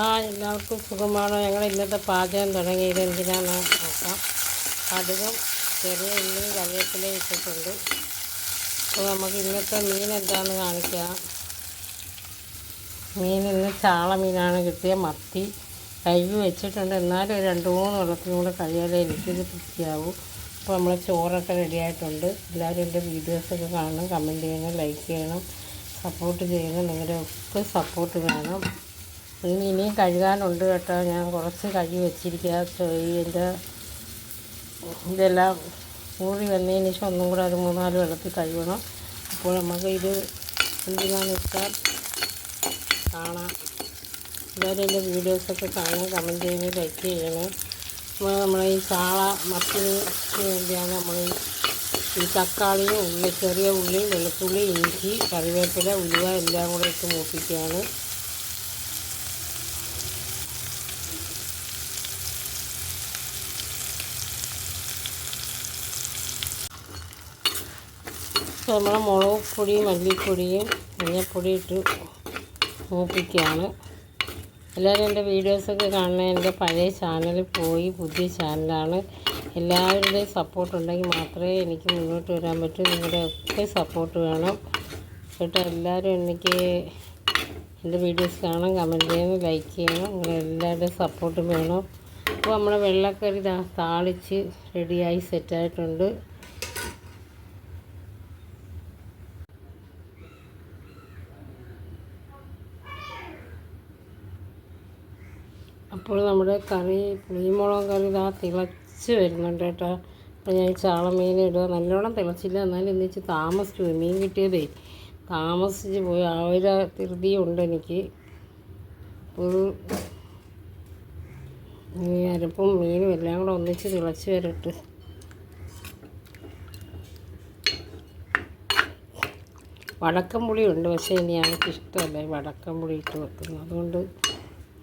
എല്ലാവർക്കും സുഖമാണോ? ഞങ്ങൾ ഇന്നത്തെ പാചകം തുടങ്ങിയത് എന്തിനാണെന്ന് നോക്കാം. കടുകും ചെറിയ ഉള്ളിയും കറിവേപ്പിലയും ഇട്ടിട്ടുണ്ട്. അപ്പോൾ നമുക്ക് ഇന്നത്തെ മീൻ എന്താണെന്ന് കാണിക്കാം. മീൻ ഇന്ന് ചാള മീനാണ് കിട്ടിയ, മത്തി കഴുകി വെച്ചിട്ടുണ്ട്. എന്നാലും ഒരു 2-3 വെള്ളത്തിനും കൂടെ കഴിയാതെ എനിക്കിത് തൃപ്തിയാവും. അപ്പോൾ നമ്മളെ ചോറൊക്കെ റെഡിയായിട്ടുണ്ട്. എല്ലാവരും എൻ്റെ വീഡിയോസൊക്കെ കാണണം, കമൻറ്റ് ചെയ്യണം, ലൈക്ക് ചെയ്യണം, സപ്പോർട്ട് ചെയ്യണം. നിങ്ങളുടെ ഒക്കെ സപ്പോർട്ട് വേണം. ഇനിയും കഴുകാനുണ്ട് കേട്ടോ. ഞാൻ കുറച്ച് കഴുകി വെച്ചിരിക്കുക. എൻ്റെ ഇതെല്ലാം ഊറി വന്നതിന് ശേഷം ഒന്നും കൂടെ ഒരു 3-4 വെള്ളത്തിൽ കഴുകണം. അപ്പോൾ നമുക്ക് ഇത് എന്തിനാണെന്ന് വെച്ചാൽ കാണാം. എല്ലാവരും എൻ്റെ വീഡിയോസൊക്കെ കാണാൻ, കമൻറ്റ് ചെയ്യണം, ലൈക്ക് ചെയ്യണം. അപ്പോൾ നമ്മളെ ഈ ചാള മത്തിന് വേണ്ടിയാണ് നമ്മൾ ഈ തക്കാളിയും ചെറിയ ഉള്ളിയും വെളുത്തുള്ളി, ഇഞ്ചി, കറിവേപ്പില, ഉലുവ എല്ലാം കൂടെ ഇട്ട് മൂപ്പിക്കുകയാണ്. നമ്മൾ മുളക് പൊടിയും മല്ലിപ്പൊടിയും മഞ്ഞൾപ്പൊടി ഇട്ട് മൂപ്പിക്കുകയാണ്. എല്ലാവരും എൻ്റെ വീഡിയോസൊക്കെ കാണണം. എൻ്റെ പഴയ ചാനലിൽ പോയി പുതിയ ചാനലാണ്. എല്ലാവരുടെയും സപ്പോർട്ട് ഉണ്ടെങ്കിൽ മാത്രമേ എനിക്ക് മുന്നോട്ട് വരാൻ പറ്റൂ. നിങ്ങളുടെ ഒക്കെ സപ്പോർട്ട് വേണം കേട്ടോ. എല്ലാവരും എനിക്ക് എൻ്റെ വീഡിയോസ് കാണാൻ, കമൻറ്റ് ചെയ്യണം, ലൈക്ക് ചെയ്യണം. നിങ്ങളുടെ എല്ലാവരുടെയും സപ്പോർട്ട് വേണം. അപ്പോൾ നമ്മുടെ വെള്ളക്കറി താളിച്ച് റെഡിയായി സെറ്റായിട്ടുണ്ട്. അപ്പോൾ നമ്മുടെ കറി പുളിമുളക് കറി തിളച്ച് വരുന്നുണ്ട് കേട്ടോ. അപ്പോൾ ഞാൻ ചാള മീൻ ഇടുക. നല്ലോണം തിളച്ചില്ല, എന്നാലും ഇന്നിച്ച് താമസിച്ചു പോയി. മീൻ കിട്ടിയതേ താമസിച്ച് പോയി. ആ ഒരു ധൃതിയുണ്ട് എനിക്ക്. അപ്പോൾ ഈ അരപ്പും മീനും എല്ലാം കൂടെ ഒന്നിച്ച് തിളച്ച് വരട്ട്. വടക്കം പുളിയുണ്ട്, പക്ഷേ ഇനി ഞങ്ങൾക്ക് ഇഷ്ടമല്ല വടക്കം പുളി ഇട്ട് വെക്കുന്നത്. അതുകൊണ്ട്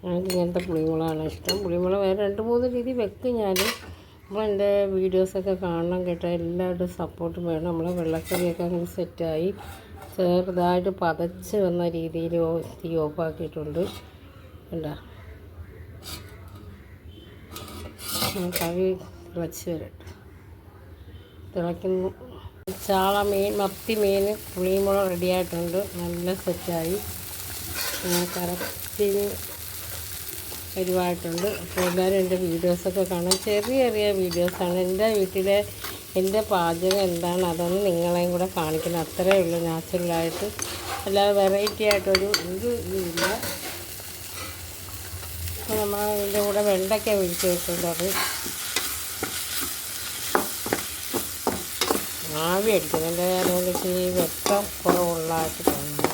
ഞങ്ങൾക്ക് ഇങ്ങനത്തെ പുളിമുളകാണ് ഇഷ്ടം. പുളിമുളക് വേറെ 2-3 രീതി വെക്കും ഞാൻ. അപ്പോൾ എൻ്റെ വീഡിയോസൊക്കെ കാണണം കേട്ടോ. എല്ലാവരുടെയും സപ്പോർട്ട് വേണം. നമ്മളെ വെള്ളക്കറിയൊക്കെ അങ്ങനെ സെറ്റായി ചെറുതായിട്ട് പതച്ച് വന്ന രീതിയിൽ തീ ഓഫാക്കിയിട്ടുണ്ട്. കണ്ടോ, കറി തിളച്ച് വരട്ടെ. തിളയ്ക്കുന്നു. ചാള മീൻ, മത്തി മീൻ പുളിമുളക് റെഡിയായിട്ടുണ്ട്. നല്ല സെറ്റായി കറക്റ്റ് പരിവായിട്ടുണ്ട്. അപ്പോൾ എല്ലാവരും എൻ്റെ വീഡിയോസൊക്കെ കാണാം. ചെറിയ ചെറിയ വീഡിയോസാണ്. എൻ്റെ വീട്ടിലെ എൻ്റെ പാചകം എന്താണ് അതൊന്ന് നിങ്ങളെയും കൂടെ കാണിക്കണം. അത്രയേ ഉള്ളൂ, നാച്ചുറലായിട്ട്. അല്ലാതെ വെറൈറ്റി ആയിട്ടൊരു ഇതില്ല. അപ്പോൾ നമ്മൾ ഇതിൻ്റെ കൂടെ വെണ്ടയ്ക്ക ഒഴിച്ച് വെക്കുന്നത് ആവി അടിക്കുന്നുണ്ട്. അതുകൊണ്ട് ഇച്ചിരി വെട്ടം കുറവുള്ളതായിട്ട് തോന്നുന്നത്.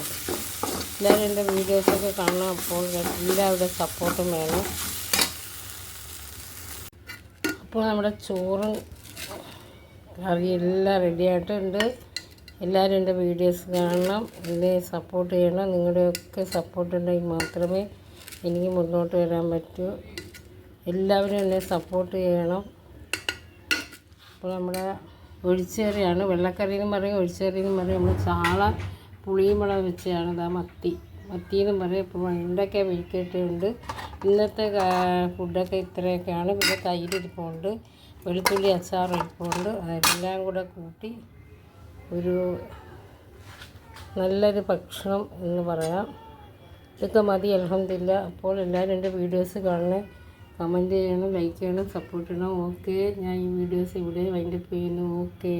എല്ലാവരും എൻ്റെ വീഡിയോസൊക്കെ കാണാം. അപ്പോൾ എല്ലാവരുടെ സപ്പോർട്ടും വേണം. അപ്പോൾ നമ്മുടെ ചോറും കറി എല്ലാം റെഡിയായിട്ടുണ്ട്. എല്ലാവരും എൻ്റെ വീഡിയോസ് കാണണം, എന്നെ സപ്പോർട്ട് ചെയ്യണം. നിങ്ങളുടെയൊക്കെ സപ്പോർട്ട് ഉണ്ടെങ്കിൽ മാത്രമേ എനിക്ക് മുന്നോട്ട് വരാൻ പറ്റൂ. എല്ലാവരും എന്നെ സപ്പോർട്ട് ചെയ്യണം. അപ്പോൾ നമ്മുടെ ഒഴിച്ചുകറിയാണ്. വെള്ളക്കറിയെന്നും പറയും, ഒഴിച്ചുകറിയെന്നും പറയും. നമ്മൾ ചാള പുളിമുളക് വെച്ചാണ്. മത്തിയെന്നും പറയും. ഇപ്പോൾ വെണ്ടയ്ക്ക മെഴുക്കിയിട്ടുണ്ട്. ഇന്നത്തെ ഫുഡൊക്കെ ഇത്രയൊക്കെയാണ്. പിന്നെ തൈര് ഇരിപ്പുണ്ട്, വെളുത്തുള്ളി അച്ചാർ ഇരിപ്പുണ്ട്. അതെല്ലാം കൂടെ കൂട്ടി ഒരു നല്ലൊരു ഭക്ഷണം എന്ന് പറയാം. ഇതൊക്കെ മതി, അൽഹംദുലില്ലാ. അപ്പോൾ എല്ലാവരും എൻ്റെ വീഡിയോസ് കാണണേ, കമൻറ്റ് ചെയ്യണം, ലൈക്ക് ചെയ്യണം, സപ്പോർട്ട് ചെയ്യണം. ഓക്കെ, ഞാൻ ഈ വീഡിയോസ് ഇവിടെ വൈൻഡപ്പ് ചെയ്യുന്നു. ഓക്കേ.